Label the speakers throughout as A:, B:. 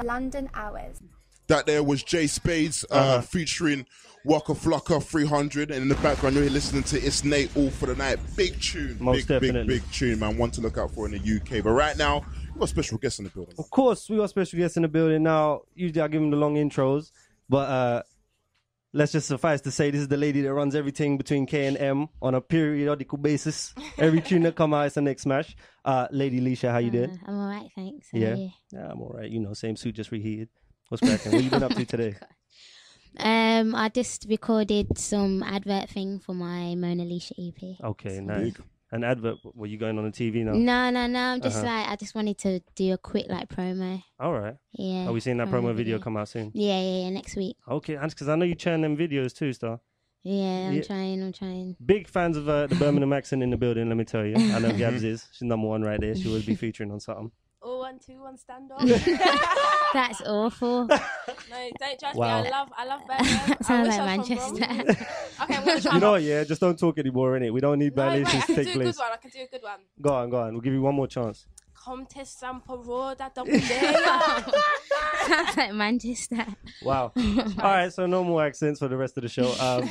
A: London Hours.
B: That there was Jay Spades featuring Waka Flocka 300, and in the background you're listening to It's Nate All for the Night. Big tune, big tune, man. One to look out for in the UK. But right now, we've got a special guest in the building.
C: Of course, we got special guests in the building now. Usually I give them the long intros, but let's just suffice to say this is the lady that runs everything between K and M on a periodical basis. Every tune that come out is the next smash. Lady Leshurr, how you doing?
D: I'm all right, thanks.
C: Yeah, I'm all right. You know, same suit, just reheated. What's cracking? What you been up to today?
D: I just recorded some advert thing for my MonaLeshurr EP.
C: Okay, so. Nice. An advert? Were you going on the TV now?
D: No. I'm just I just wanted to do a quick promo.
C: All right.
D: Yeah.
C: Are we seeing that promo video come out soon?
D: Yeah, next week.
C: Okay, because I know you churn them videos too, Star.
D: Yeah, I'm trying.
C: Big fans of the Birmingham accent in the building, let me tell you. I know Gabs is. She's number one right there. She will be featuring on something.
E: Oh, 1, 2, 1, stand up.
D: That's awful.
E: No, don't judge me. I love Birmingham.
D: Sounds like Manchester.
E: Okay, I'm going to try.
C: You know what, yeah? Just don't talk anymore, innit? We don't need violations to take place.
E: I can do a good one.
C: Go on. We'll give you one more chance.
E: Come to Sampa Road at double day.
D: Sounds like Manchester.
C: Wow. All right, so no more accents for the rest of the show.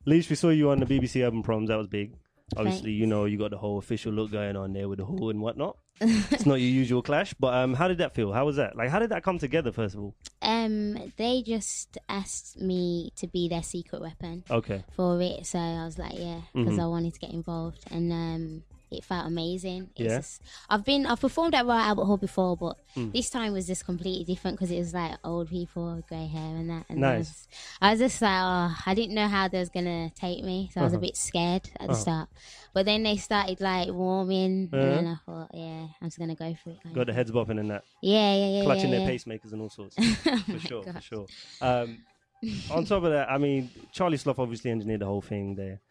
C: Leash, we saw you on the BBC Urban Proms. That was big. Obviously, you know, you got the whole official look going on there with the hood and whatnot. It's not your usual clash, but how did that feel? How was that? Like, how did that come together, first of all?
D: They just asked me to be their secret weapon for it. So I was like, yeah, because I wanted to get involved. And it felt amazing. I've performed at Royal Albert Hall before, but this time was just completely different because it was like old people with grey hair and that. And
C: nice.
D: I was just like, I didn't know how they was gonna take me, so I was a bit scared at the start. But then they started warming, and then I thought, yeah, I'm just gonna go for it.
C: Got the heads bopping and that.
D: Yeah.
C: Clutching their pacemakers and all sorts. For sure. On top of that, I mean, Charlie Sloth obviously engineered the whole thing there.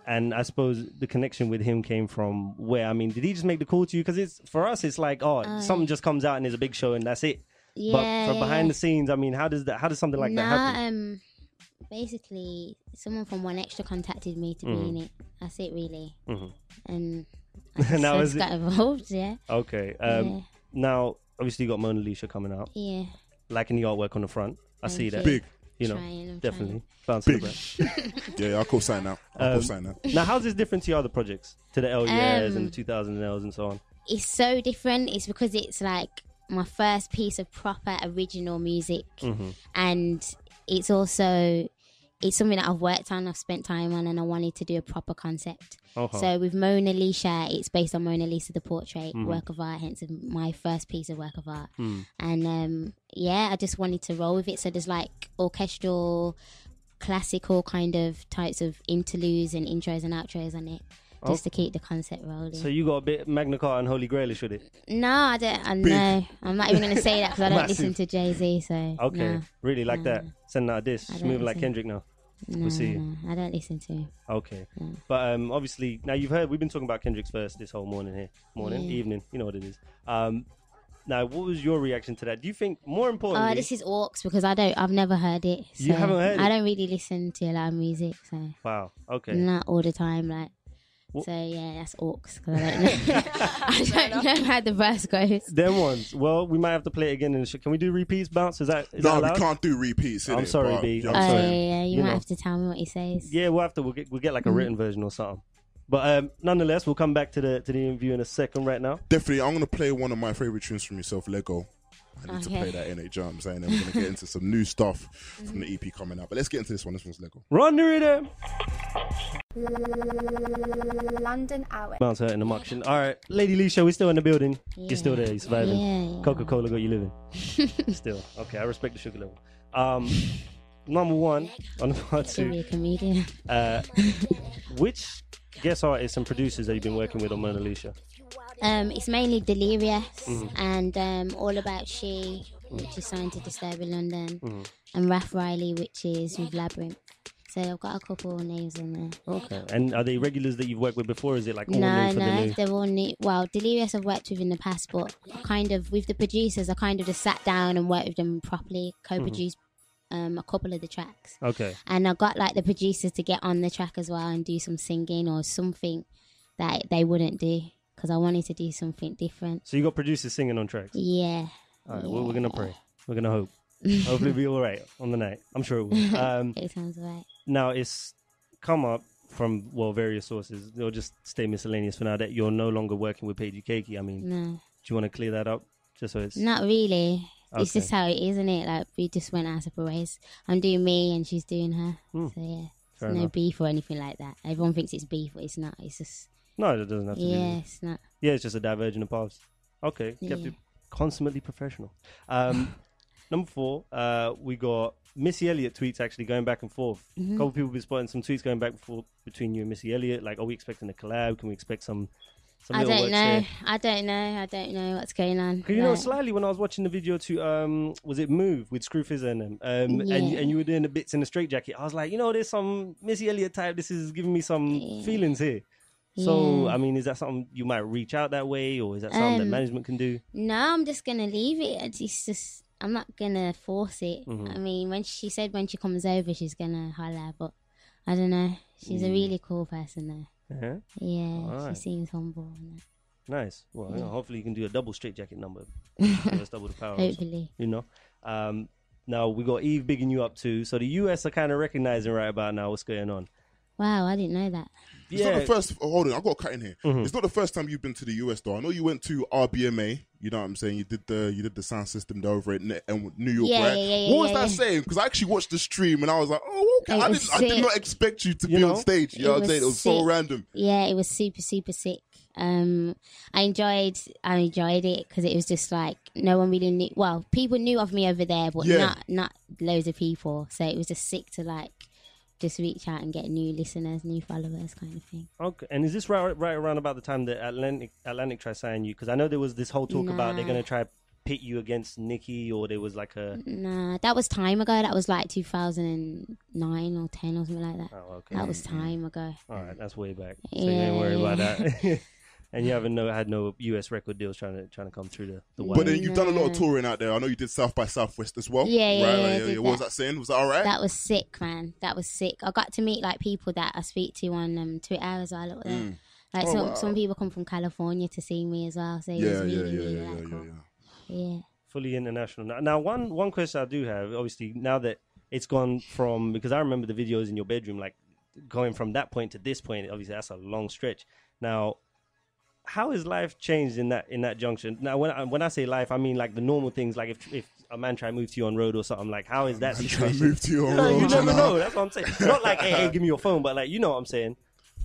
C: And I suppose the connection with him came from where? I mean, did he just make the call to you? Because for us, it's like, something just comes out and there's a big show and that's it.
D: Yeah,
C: but for behind the scenes, I mean, how does something like that happen?
D: Basically, someone from One Extra contacted me to be in it. That's it, really. And I just got involved, yeah.
C: Okay. Now, obviously, you got MonaLeshurr coming out.
D: Yeah.
C: Liking the artwork on the front. I see that.
B: Big.
C: You know, definitely. Bounce
B: big. Yeah, I'll co-sign now.
C: Now, how's this different to your other projects? To the LDNs and the 2000Ls and so on?
D: It's so different. It's because it's like my first piece of proper original music. And it's also... It's something that I've worked on, I've spent time on, and I wanted to do a proper concept. So with MonaLeshurr, it's based on Mona Lisa, the portrait, work of art, hence my first piece of work of art. And I just wanted to roll with it. So there's like orchestral, classical kind of types of interludes and intros and outros on it. Just to keep the concept rolling.
C: So you got a bit Magna Carta and Holy Grail, should it?
D: No, I don't. No, I'm not even going to say that because I don't listen to Jay-Z. So
C: okay, really like that. Send out a diss. She's moving like Kendrick now. We'll see.
D: No, I don't listen to him.
C: Okay. But obviously, now you've heard, we've been talking about Kendrick's verse this whole morning here. Evening, you know what it is. Now, what was your reaction to that? Do you think, more importantly...
D: this is Orcs because I've never heard it. So
C: you haven't heard it?
D: I don't really listen to a lot of music, so...
C: Wow, okay.
D: Not all the time, like... So yeah, that's Orcs because I don't know. I don't know how the verse goes.
C: Them ones. Well, we might have to play it again. Can we do repeats, Bounce? Is that
B: no?
C: That
B: we can't do repeats.
C: I'm sorry, B. I'm
D: sorry. Yeah, you might have to tell me what he says.
C: Yeah, we'll have to. We'll get like a written version or something. But nonetheless, we'll come back to the interview in a second. Right now,
B: definitely, I'm gonna play one of my favorite tunes from yourself, Lego. I need to play that in it, you know what I'm saying? And we're going to get into some new stuff from the EP coming out. But let's get into this one. This one's Lego.
C: Run the rhythm!
A: London Hour.
C: Bounce hurt in the muck. All right, Lady Leshurr, we're still in the building. Yeah. You're still there, you're surviving.
D: Yeah.
C: Coca-Cola got you living. Still. Okay, I respect the sugar level. Number one on the part two.
D: Be a comedian.
C: Which guest artists and producers have you been working with on MonaLeshurr?
D: It's mainly Delirious and All About She, which is signed to Disturbing London, and Raph Riley, which is with Labyrinth. So I've got a couple of names on there.
C: Okay. And are they regulars that you've worked with before? Or is it like all
D: no,
C: new for the new?
D: They're all new. Well, Delirious I've worked with in the past, but kind of with the producers, I kind of just sat down and worked with them properly, co-produced a couple of the tracks.
C: Okay.
D: And I got like the producers to get on the track as well and do some singing or something that they wouldn't do. because I wanted to do something different.
C: So you got producers singing on tracks?
D: Yeah.
C: All right, well, we're going to pray. We're going to hope. Hopefully it'll be all right on the night. I'm sure it will.
D: It sounds right.
C: Now, it's come up from, various sources. They'll just stay miscellaneous for now that you're no longer working with Paigey Cakey. I mean,
D: No.
C: do you want to clear that up? Just so it's...
D: Not really. It's
C: Okay.
D: just how it is, isn't it? Like, we just went our separate ways. I'm doing me and she's doing her. So, yeah.
C: Fair
D: No
C: enough.
D: beef or anything like that. Everyone thinks it's beef, but it's not. It's just...
C: No, it doesn't have to be.
D: Yeah, it's not.
C: Yeah, it's just a divergent of paths. Okay, kept
D: Yeah.
C: it consummately professional. Number 4, we got Missy Elliott tweets actually going back and forth. A couple of people been spotting some tweets going back and forth between you and Missy Elliott. Like, are we expecting a collab? Can we expect some
D: I
C: little
D: don't
C: works
D: know.
C: there?
D: I don't know what's going on.
C: 'Cause, you know,
D: Like,
C: slightly when I was watching the video to, was it Move with Screwfizzer and them?
D: Yeah.
C: And you were doing the bits in the straight jacket. I was like, you know, there's some Missy Elliott type. This is giving me some feelings here. So,
D: Yeah.
C: I mean, is that something you might reach out that way, or is that something that management can do?
D: No, I'm just gonna leave it. It's just I'm not gonna force it. I mean, when she said when she comes over, she's gonna holler, but I don't know. She's a really cool person, though.
C: Uh-huh.
D: Yeah,
C: Alright.
D: she seems humble. And that.
C: Nice. Well, you know, hopefully you can do a double straight jacket number. That's double the power.
D: Hopefully.
C: You know. Now we got Eve bigging you up too. So the US are kind of recognizing right about now what's going on.
D: Wow, I didn't know that.
B: It's not the first. Hold on, I've got to cut in here. It's not the first time you've been to the US, though. I know you went to RBMA. You know what I'm saying? You did the sound system there over at New York,
D: Yeah,
B: right?
D: yeah,
B: What was
D: yeah.
B: that saying? Because I actually watched the stream and I was like, oh, okay.
D: It
B: I
D: was
B: did
D: sick.
B: not expect you to
C: You
B: be
C: know?
B: on stage. You know what I'm saying? It was so
D: sick.
B: random.
D: Yeah, it was super, super sick. I enjoyed it because it was just like no one really knew. Well, people knew of me over there, but
B: Yeah.
D: not loads of people. So it was just sick to like just reach out and get new listeners, new followers, kind of thing.
C: Okay. And is this right around about the time that Atlantic tried signing you? Because I know there was this whole talk about they're going to try pit you against Nicki, or there was like a...
D: Nah, that was time ago. That was like 2009 or 10 or something like that.
C: Oh, okay.
D: That was time ago.
C: All right, that's way back. So you ain't worried about that. And you haven't had no US record deals trying to come through the wire.
B: But then you've done a lot of touring out there. I know you did South by Southwest as well.
D: Yeah, yeah,
B: right,
D: yeah, I
B: right,
D: did
B: What was
D: that.
B: that saying? Was that all right?
D: That was sick, man. That was sick. I got to meet like people that I speak to on Twitter as well. Like some people come from California to see me as well. So it was really like, cool. Yeah.
C: Fully international. Now, one question I do have, obviously, now that it's gone from, because I remember the videos in your bedroom, like going from that point to this point, obviously that's a long stretch. Now, how has life changed in that junction? Now, when I say life, I mean like the normal things, like if a man try to move to you on road or something, like how is that
B: Try to
C: situation?
B: move to you on
C: No,
B: road,
C: you never
B: know.
C: know. That's what I'm saying. Not like, hey, give me your phone, but like, you know what I'm saying.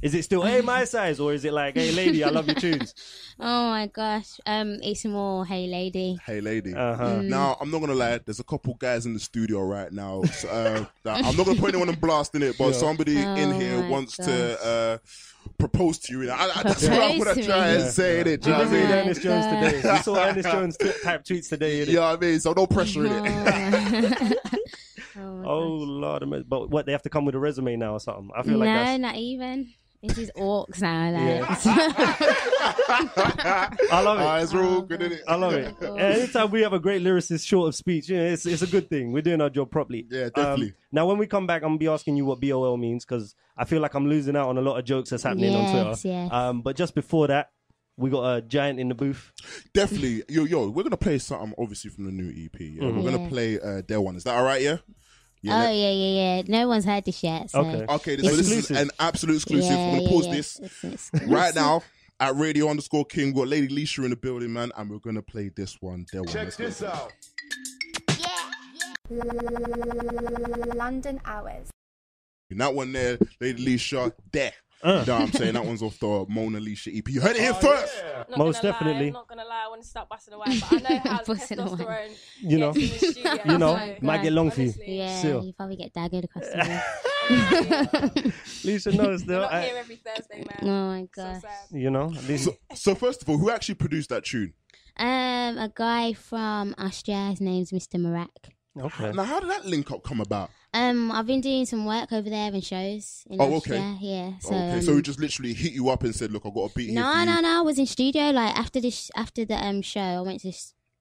C: Is it still, hey, my size, or is it like, hey, lady, I love your tunes?
D: Oh my gosh. It's more hey lady.
B: Hey, lady.
C: Uh-huh.
B: Now, I'm not going to lie. There's a couple guys in the studio right now. So, that I'm not going to put anyone in blast in it, but somebody in here
D: my
B: wants
D: gosh.
B: to propose to you. That's what I'm going
D: Propose
B: to
D: to
B: try
D: me?
B: and say it. Do you
C: You
B: know what I
C: did read
B: mean?
C: Ernest Jones today. You saw Ernest Jones type tweets today.
B: You know what I mean? So no pressure in it.
C: Oh, Lord. But what, they have to come with a resume now or something? I feel like
D: No,
C: that's...
D: not even. This is orcs now. Like.
C: I love it.
B: Eyes real good in it.
C: I love it. And anytime we have a great lyricist short of speech, it's a good thing. We're doing our job properly.
B: Yeah, definitely.
C: Now, when we come back, I'm going to be asking you what BOL means, because I feel like I'm losing out on a lot of jokes that's happening on Twitter.
D: Yes.
C: But just before that, we got a giant in the booth.
B: Definitely. Yo, we're going to play something, obviously, from the new EP. Yeah? We're going to play their one. Is that all right, yeah?
D: Yeah. No one's heard this yet. So.
B: Okay, so this is an absolute exclusive. I'm going to pause this right now at Radio_King. We've got Lady Leshurr in the building, man, and we're going to play this one. Their one.
F: Check this out.
A: London Hours.
B: That one there, Lady Leshurr, there. You know what I'm saying? That one's off the MonaLeshurr EP. You heard it here first.
F: Yeah.
E: Not
C: Most
E: gonna
C: definitely.
E: Lie, I'm not gonna lie, I want to start busting away, but I know how
D: Busting away.
E: testosterone
C: You know.
E: gets in the studio.
C: You know,
E: so,
C: might get long for you.
E: honestly,
D: Yeah,
C: Still.
D: you probably get daggered across the room.
C: Lisa knows,
E: We're
C: though.
E: not here every Thursday, man.
D: Oh my
E: So
D: gosh.
E: sad.
C: You know,
B: So first of all, who actually produced that tune?
D: A guy from Austria. His name's Mr. Marak.
C: okay.
B: Now, how did that link up come about?
D: I've been doing some work over there in shows in
B: Oh,
D: Austria.
B: okay.
D: Yeah. So,
B: Okay, so he just literally hit you up and said, "Look, I got a beat here."
D: No. I was in studio like after the show. I went to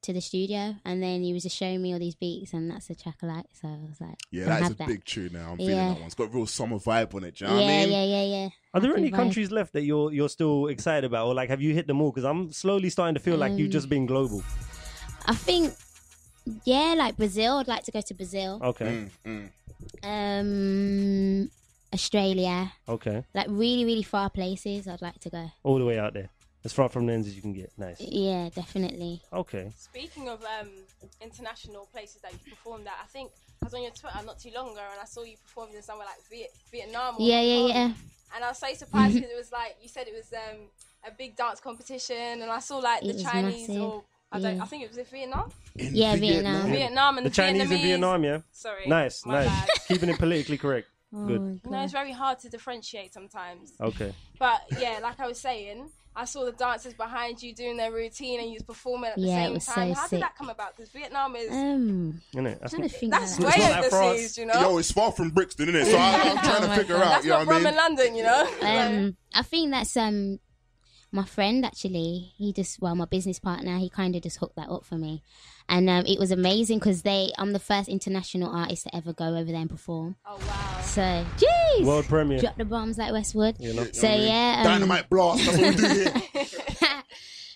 D: to the studio, and then he was just showing me all these beats, and that's the track I like. So I was like,
B: yeah, that is a big tune now. I'm feeling that one. It's got a real summer vibe on it. Do you know what I mean?
D: Yeah.
C: Are there any countries left that you're still excited about, or like have you hit them all? Because I'm slowly starting to feel like you've just been global.
D: I think, yeah, like Brazil. I'd like to go to Brazil.
C: Okay.
D: Australia.
C: Okay.
D: Like really, really far places. I'd like to go.
C: All the way out there, as far from the ends as you can get. Nice.
D: Yeah, definitely.
C: Okay.
E: Speaking of international places that you performed at, I think I was on your Twitter not too long ago, and I saw you performing in somewhere like Vietnam.
D: Yeah.
E: And I was so surprised because it was like you said it was a big dance competition, and I saw like the Chinese
D: massive.
E: or I think it was in Vietnam.
D: Vietnam.
E: Vietnam and
C: the Chinese
E: Vietnamese.
C: in Vietnam, yeah.
E: Sorry.
C: Nice.
E: Bad.
C: Keeping it politically correct.
D: Oh,
C: Good.
E: You know, it's very hard to differentiate sometimes.
C: Okay.
E: But yeah, like I was saying, I saw the dancers behind you doing their routine and you was performing at the same
D: it was
E: time.
D: so
E: How
D: sick.
E: did that come about? Because Vietnam is
C: Isn't it?
E: that's way
C: not for us.
E: overseas, you know.
B: Yo, it's far from Brixton, isn't it? So I'm trying to figure out.
E: That's
B: You know
E: not
B: what I
E: Brum
B: mean?
E: in London, you know.
D: I think that's my friend actually. My business partner. He kind of just hooked that up for me, and it was amazing because I'm the first international artist to ever go over there and perform.
E: Oh wow!
D: So, jeez,
C: World premiere.
D: Drop the bombs like Westwood.
C: You know?
D: So yeah,
B: Dynamite blast. That's what we do here.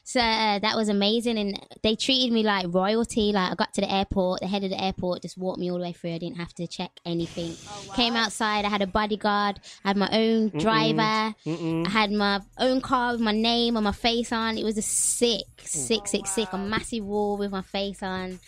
D: So that was amazing, and they treated me like royalty. Like I got to the airport, the head of the airport just walked me all the way through. I didn't have to check anything.
E: Oh, wow.
D: Came outside, I had a bodyguard, I had my own driver, I had my own car with my name and my face on. It was a sick. A massive wall with my face on.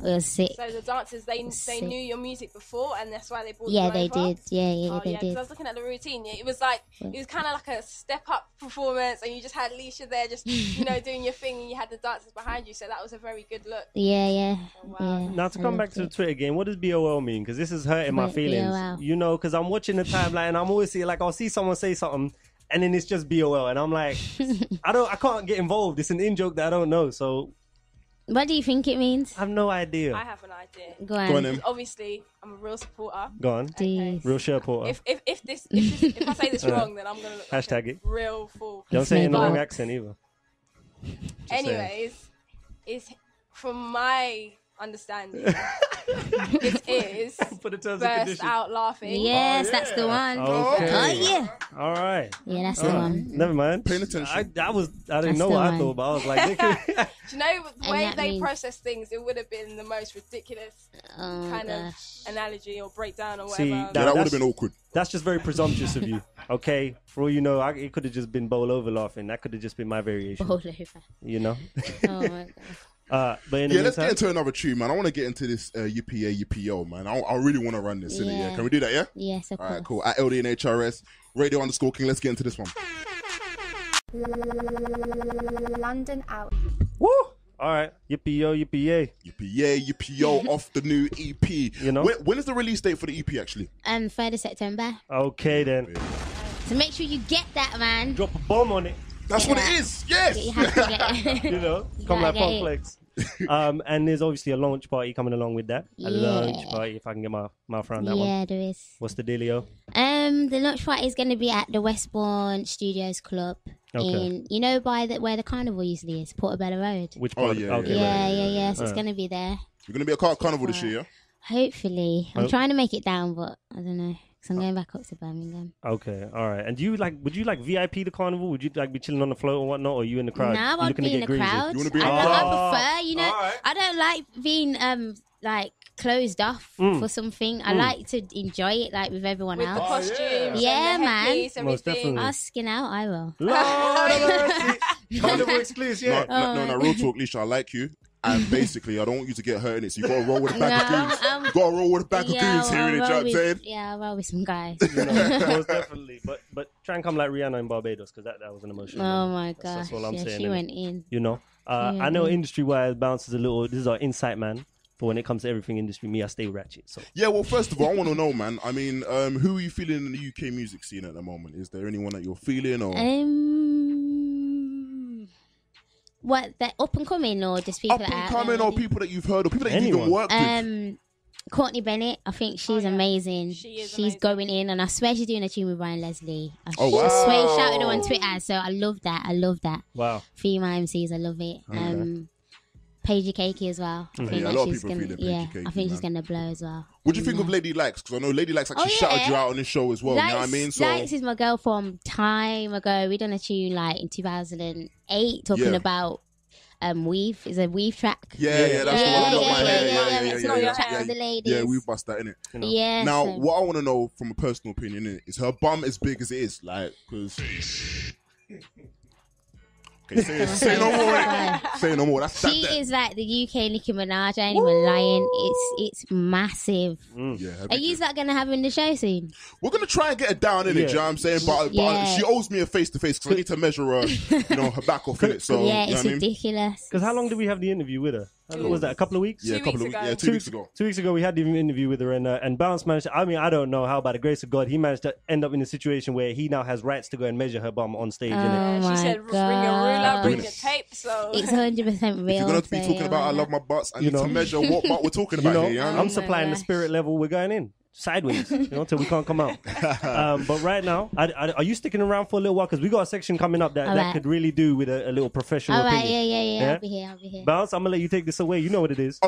D: It was sick.
E: So the dancers, they knew your music before, and that's why they brought
D: Yeah,
E: you
D: they
E: over?
D: did. Yeah,
E: Oh,
D: they
E: yeah,
D: did.
E: because I was looking at the routine. Yeah, it was like it was kind of like a step up performance, and you just had Leshurr there, just doing your thing, and you had the dancers behind you. So that was a very good look.
D: Yeah.
E: Oh, wow.
D: Yeah.
C: Now to come back to the Twitter game, what does BOL mean? Because this is hurting my
D: What,
C: feelings.
D: BOL?
C: You know, because I'm watching the timeline and I'm always seeing like I'll see someone say something and then it's just BOL and I'm like, I can't get involved. It's an in joke that I don't know. So
D: What do you think it means?
C: I have no idea.
E: I have an idea.
D: Go on.
B: Go on then.
E: Obviously, I'm a real supporter.
C: Go on.
D: Jeez.
C: Real shirt porter.
E: If I say this wrong, then I'm gonna look like
C: Hashtag
E: a
C: it.
E: real fool.
C: Don't say it in the
D: But-
C: wrong accent either.
E: Anyways, is from my understanding, it is
C: For the terms and
E: burst
C: conditions.
E: out laughing.
D: Yes, that's the one.
C: Okay.
D: Oh yeah.
C: All right.
D: Yeah, that's the one.
C: Never mind.
B: Paying attention.
C: I didn't
D: That's
C: know
D: the
C: what I
D: one.
C: thought, but I was like,
E: Do you know the
D: And
E: way
D: that
E: they
D: means-
E: process things? It would have been the most ridiculous
D: Oh
E: kind of
D: gosh.
E: analogy or breakdown or
C: See,
E: whatever.
B: Yeah, that would
C: that's-
B: have been awkward.
C: that's just very presumptuous of you. Okay, for all you know, it could have just been bowl over laughing. That could have just been my variation.
D: Bowl over.
C: You know.
D: Oh my god.
C: But in the
B: Yeah, let's get
C: meantime,
B: into another tune, man. I want to get into this UPA, UPO, man. I really want to run this, innit? Yeah.
D: Yeah.
B: Can we do that, yeah?
D: Yes, of
B: All
D: course.
B: right, cool. At LDN HRS, Radio _King. Let's get into this one.
A: London out.
C: woo! All right, yippee yo, yippee yay.
B: UPA, UPO off the new EP.
C: You know?
B: When is the release date for the EP, actually?
D: 3rd of September.
C: Okay then,
D: So make sure you get that, man.
C: drop a bomb on it.
B: That's what it is. Yes.
D: You have to get it.
C: You know,
D: You
C: come like
D: gotta
C: Punk
D: get
C: Flex. And there's obviously a launch party coming along with that. A
D: Yeah.
C: launch party, if I can get my mouth around that one.
D: Yeah, there is.
C: What's the dealio?
D: The launch party is going to be at the Westbourne Studios Club.
C: Okay.
D: Where the carnival usually is, Portobello Road.
C: Which
B: Oh,
C: part?
B: yeah,
C: Okay.
D: Yeah. So it's going to be there.
B: You're going to be a carnival this year, yeah?
D: Hopefully. I'm
C: Oh.
D: trying to make it down, but I don't know. Because I'm going back up to Birmingham.
C: Okay, all right. And would you VIP the carnival? Would you be chilling on the float or whatnot, or are you in the crowd?
D: Nah, I
C: You
D: won't
C: looking to
D: be in
C: get
D: the
C: greasy?
D: crowd.
B: You wanna be in
D: I,
B: the
D: I
B: crowd?
D: prefer,
C: Alright.
D: I don't like being closed off for something. I like to enjoy it with everyone
E: With the
D: else.
E: costumes,
D: Yeah,
E: and the
D: man.
E: headpiece,
C: Most
E: everything.
C: definitely.
D: I'll skin out, I will.
C: Lord have mercy. Carnival exclusive, yeah.
B: No, real talk, Leshurr, I like you. And basically, I don't want you to get hurt in it, so you got to roll with a bag of goons. You got to roll with a bag of goons here, innit? You know what I'm saying?
D: Yeah, I'll roll with some guys.
C: You know, most definitely. But try and come like Rihanna in Barbados, because that was an emotional
D: Oh
C: moment.
D: my
C: That's
D: gosh.
C: all I'm
D: Yeah,
C: saying.
D: she
C: innit?
D: went in.
C: You know, I know industry-wise bounces a little. This is our insight, man. For when it comes to everything industry, me, I stay ratchet. So
B: Yeah, well, first of all, I want to know, man. I mean, who are you feeling in the UK music scene at the moment? Is there anyone that you're feeling, or
D: What, the up and coming or just people
B: up
D: that
B: and
D: are
B: coming, or people that you've heard, or people that you've even
C: Anyone.
B: worked with?
D: Courtney Bennett, I think she's amazing.
E: She is
D: She's
E: amazing.
D: going in, and I swear she's doing a tune with Ryan Leslie. I
B: Oh, wow.
D: swear he shouted her on Twitter, so I love that.
C: wow,
D: Female MCs, I love it. Paigey Cakey as well. I think
B: a lot of people feeling Paigey Cakey.
D: I think she's gonna blow as well.
B: What do you think of Lady Likes? Because I know Lady Likes actually shouted you out on this show as well.
D: Likes,
B: you know what I mean? So
D: Likes is my girl from time ago. We done a tune like in 2008 talking about weave. It's a weave track.
B: Yeah, that's the one.
D: The ladies.
B: Yeah, we've bust that in it.
D: You know? Yeah.
B: Now, what I want to know from a personal opinion is her bum as big as it is? Like, because. Okay, say no more. Say no more.
D: She is like the UK Nicki Minaj. I ain't even lying. It's massive. Are you not gonna have her in the show soon?
B: We're gonna try and get her down in it. You know what I'm saying? But she owes me a face to face because I need to measure her, her back off in it. So
D: yeah, it's ridiculous.
C: Because how long did we have the interview with her? What was that? A couple of weeks?
B: Yeah, 2 weeks ago. 2 weeks ago.
C: 2 weeks ago, we had the interview with her, and Bounce managed to, I mean, I don't know how, by the grace of God, he managed to end up in a situation where he now has rights to go and measure her bum on stage.
D: Oh
E: she said, bring a ruler, bring your tape. So
D: it's 100% real.
B: If you're going to be talking about I love my butts, I need to measure what butt we're talking about here.
C: I'm supplying the spirit level. We're going in sideways, until we can't come out. But right now, are you sticking around for a little while? Because we got a section coming up that could really do with a little professional opinion.
D: Yeah. I'll be here.
C: Bounce, I'm gonna let you take this away. You know what it is.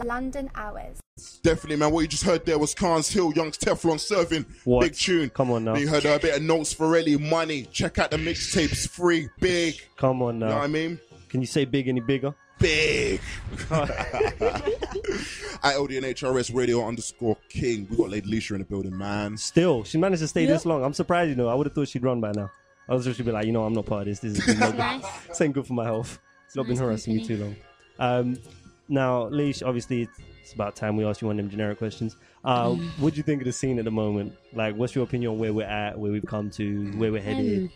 A: London hours.
B: Definitely, man. What you just heard there was Khan's Hill, Young's Teflon serving.
C: What?
B: Big tune.
C: Come on now.
B: Then you heard a bit of Notes Forelli, Money. Check out the mixtapes, free, big.
C: Come on now.
B: You know what I mean?
C: Can you say big any bigger?
B: Big. At LDN HRS Radio _King. We got Lady Leshurr in the building, man.
C: Still, she managed to stay this long. I'm surprised, I would have thought she'd run by now. I was just be like, I'm not part of this. This is no good. This ain't good for my health. It's not been harassing me too long. Now, Leash, obviously, it's about time we asked you one of them generic questions. What do you think of the scene at the moment? Like, what's your opinion on where we're at, where we've come to, where we're headed?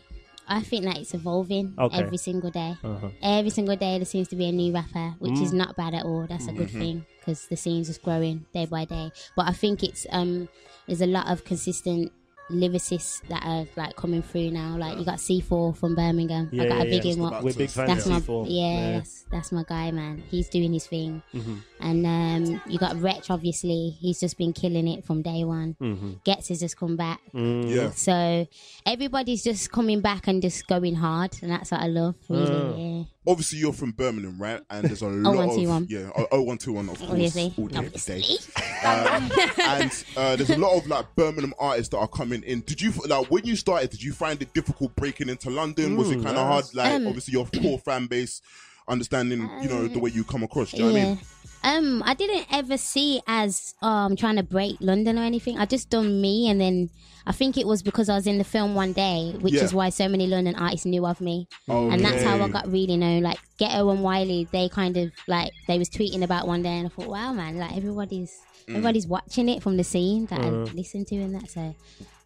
D: I think that it's evolving every single day. Every single day there seems to be a new rapper, which is not bad at all. That's a good thing because the scene's just growing day by day. But I think it's there's a lot of consistent lyricists that are like coming through now. Like you got C4 from Birmingham. I got a big him up.
C: We're big fans of C4.
D: That's my guy, man. He's doing his thing. And you got Wretch, obviously. He's just been killing it from day one. Gets has just come back. So everybody's just coming back and just going hard, and that's what I love. Really,
B: Obviously, you're from Birmingham, right? And there's a lot
D: 0121.
B: of 0121, of course,
D: obviously.
B: all day. And there's a lot of like Birmingham artists that are coming in. Did you when you started? Did you find it difficult breaking into London? Was it kind of hard? Like obviously your core fan base, understanding the way you come across. Do you know what I mean?
D: I didn't ever see it as trying to break London or anything. I just done me, and then I think it was because I was in the film one day, which is why so many London artists knew of me. And that's how I got really known. Like Ghetto and Wiley, they kind of like they was tweeting about one day, and I thought, wow, man, like everybody's watching it from the scene that I listened to, and that so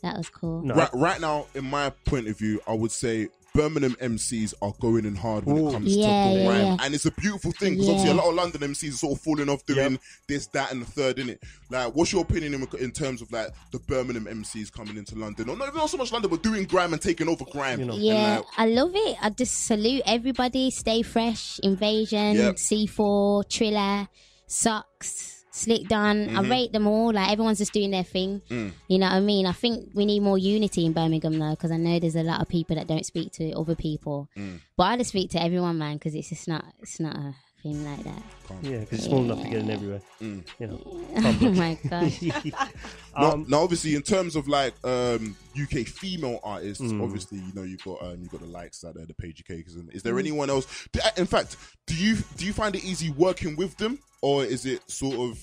D: that was cool.
B: Right now, in my point of view, I would say Birmingham MCs are going in hard when it comes to grime. And it's a beautiful thing because obviously a lot of London MCs are sort of falling off doing this, that and the third, innit? Like, what's your opinion in terms of like the Birmingham MCs coming into London? Or not even so much London, but doing grime and taking over grime.
D: I love it. I just salute everybody. Stay Fresh, Invasion, C4, Triller, Socks, Slick Don. I rate them all. Like everyone's just doing their thing. You know what I mean? I think we need more unity in Birmingham though, because I know there's a lot of people that don't speak to other people. But I just speak to everyone, man, because it's just not a thing like that.
C: Yeah, because it's small enough to get in everywhere.
D: Oh my god.
B: Now, obviously, in terms of like UK female artists, obviously, you've got the likes out there, the Paigey Cakey. And is there anyone else? In fact, do you find it easy working with them? Or is it sort of?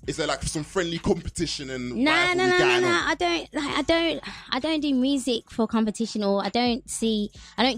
B: Is there like some friendly competition and
D: no. I don't do music for competition, or I don't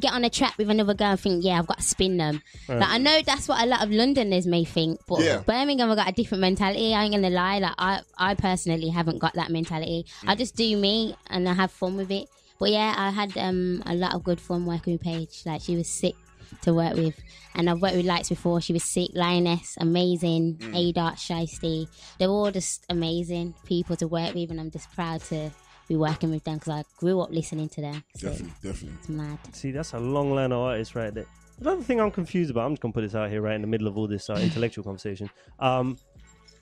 D: get on a track with another girl and think, I've got to spin them. Like I know that's what a lot of Londoners may think, but Birmingham, I've got a different mentality. I ain't gonna lie. Like I personally haven't got that mentality. I just do me and I have fun with it. But I had a lot of good fun working with Paige. Like she was sick to work with, and I've worked with Lights before. She was sick. Lioness, amazing. A-Dot, Shystie, they're all just amazing people to work with, and I'm just proud to be working with them because I grew up listening to them. So
B: definitely.
D: It's mad.
C: See, that's a long line of artists right there. Another thing I'm confused about, I'm just gonna put this out here right in the middle of all this intellectual conversation.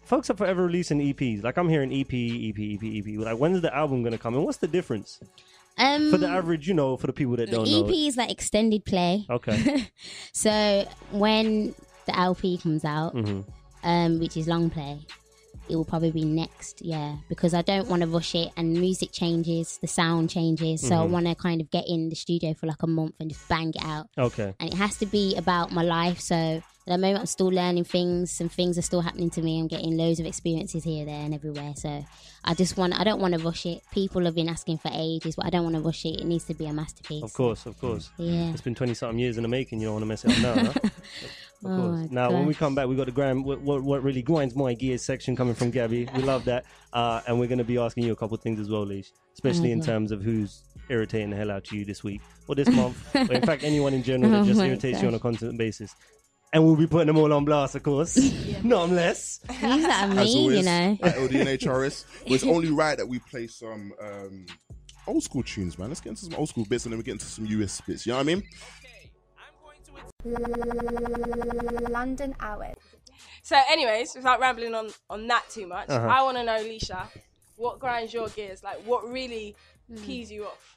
C: Folks are forever releasing EPs. Like I'm hearing EP. Like when's the album gonna come, and what's the difference? For the average, you know, for the people that don't know.
D: EP is like extended play.
C: Okay.
D: So when the LP comes out, which is long play, it will probably be next, because I don't want to rush it, and music changes, the sound changes, so I want to kind of get in the studio for like a month and just bang it out.
C: Okay.
D: And it has to be about my life, so at the moment I'm still learning things, some things are still happening to me, I'm getting loads of experiences here, there and everywhere, so I don't want to rush it. People have been asking for ages, but I don't want to rush it. It needs to be a masterpiece.
C: Of course.
D: Yeah.
C: It's been 20-something years in the making. You don't want to mess it up now, huh? Of course. Now, when we come back, we got the what really grinds my gears section coming from Gabby. We love that. And we're going to be asking you a couple of things as well, Leash, especially in terms of who's irritating the hell out of you this week or this month. Or in fact, anyone in general that just irritates you on a constant basis. And we'll be putting them all on blast, of course. Not less.
D: Things that are mean, you know.
B: At LDN HRS, it's only right that we play some old school tunes, man. Let's get into some old school bits and then we get into some US bits. You know what I mean?
A: London hours.
E: So anyways, without rambling on that too much, I want to know, Leshurr, what grinds your gears? Like, what really pees you off?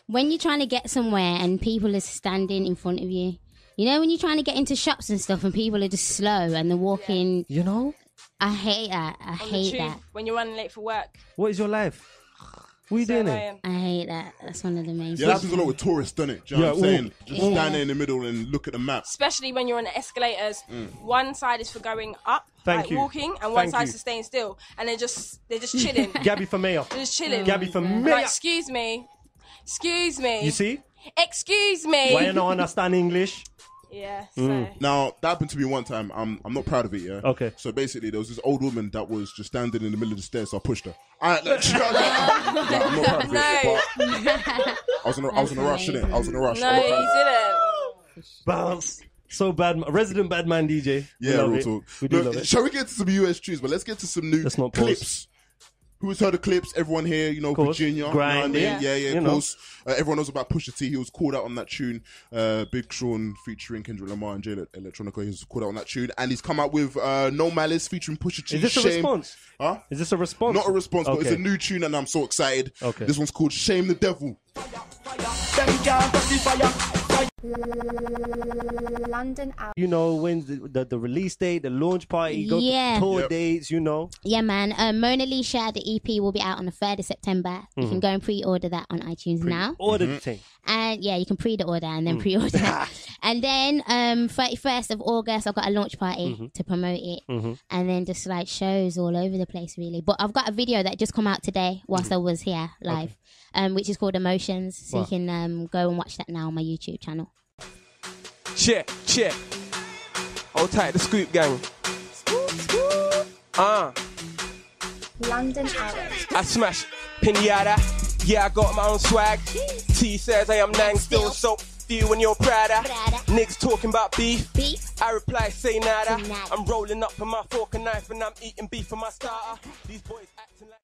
D: When you're trying to get somewhere and people are standing in front of you. You know, when you're trying to get into shops and stuff and people are just slow and they're walking.
C: You know?
D: I hate that. I hate that.
E: When you're running late for work.
C: What is your life? What are you doing there?
D: I hate that. That's one of the main things.
B: Yeah, that happens a lot with tourists, doesn't it? Do you know what I'm saying? Just stand there in the middle and look at the map.
E: Especially when you're on the escalators. One side is for going up, walking, and one side is for staying still. And they're just chilling.
C: Gabby for mayor.
E: They're just chilling.
C: Gabby for mayor.
E: Like, excuse me.
C: You see?
E: Excuse me.
C: Why you not understand English?
E: Yeah. So.
B: Now, that happened to me one time. I'm not proud of it, yeah?
C: Okay.
B: So basically, there was this old woman that was just standing in the middle of the stairs, so I pushed her. I'm not proud of it. But I was in a rush, innit? I was in a rush.
E: No, you didn't.
C: Bounce. So bad. Resident bad man DJ.
B: Yeah, real talk.
C: We do love it.
B: Shall we get to some US tunes? But let's get to some new clips. Who's heard the clips? Everyone here, you know, Virginia.
C: Grind,
B: you know what I mean? Yeah, of course. Everyone knows about Pusha T. He was called out on that tune. Big Sean featuring Kendrick Lamar and Jay Electronica. He was called out on that tune. And he's come out with No Malice featuring Pusha T.
C: Is this a response?
B: Huh?
C: Is this a response?
B: Not a response, but it's a new tune and I'm so excited.
C: Okay.
B: This one's called Shame the Devil.
A: London out.
C: You know, when the release date, the launch party, go to tour dates, you know.
D: Yeah, man. MonaLeshurr, the EP, will be out on the 3rd of September. You can go and pre-order that on iTunes now.
C: Order the thing.
D: And yeah, you can pre-order and then pre-order. And then 31st of August, I've got a launch party to promote it. And then just like shows all over the place, really. But I've got a video that just come out today whilst I was here live, which is called Emotions. So you can go and watch that now on my YouTube channel.
F: Check. Hold tight, the Scoop Gang.
A: London hours.
F: I smash pinata. Yeah, I got my own swag. T says I am Nang still, so you when you're prouder. Niggas talking about beef. I reply, say nada. I'm rolling up with my fork and knife and I'm eating beef for my starter. These boys acting like